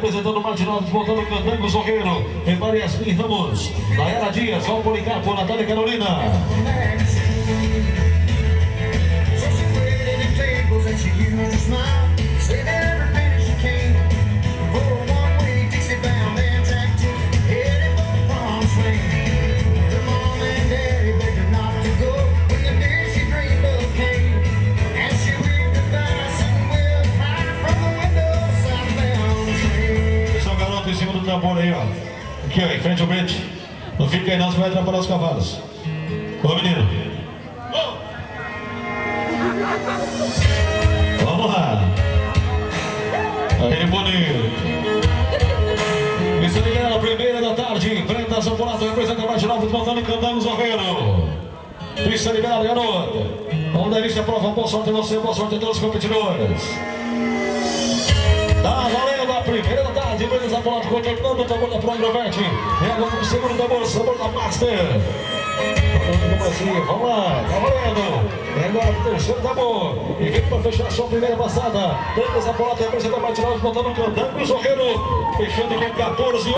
representando o Martinal, desmontando o Candango Zorreiro. Em Mariasmin Ramos, Nayara Dias, Val Policarpo, Natália Carolina. Em cima do tambor aí, ó. Aqui, ó, em frente ao pente. Não fica aí não, você vai atrapalhar os cavalos. Ô, menino. Vamos lá. Aí, bonito. Isso aí é a primeira da tarde. Enfrenta São Paulo, representa Martinal, desmontando o Candango Zorreiro. Pista liberada, garoto. Vamos dar início à prova. Boa sorte a você, boa sorte a todos os competidores. Tá valendo a primeira da tarde, beleza, bola contemplando o tambor da Pro Agrovete. E agora o segundo tambor, sabor da Master. Vamos lá, tá valendo. E agora o terceiro tambor. E vem para fechar a sua primeira passada. Beleza, bola representa a Martinal, botando o Candango Zorreiro. Fechando com 14.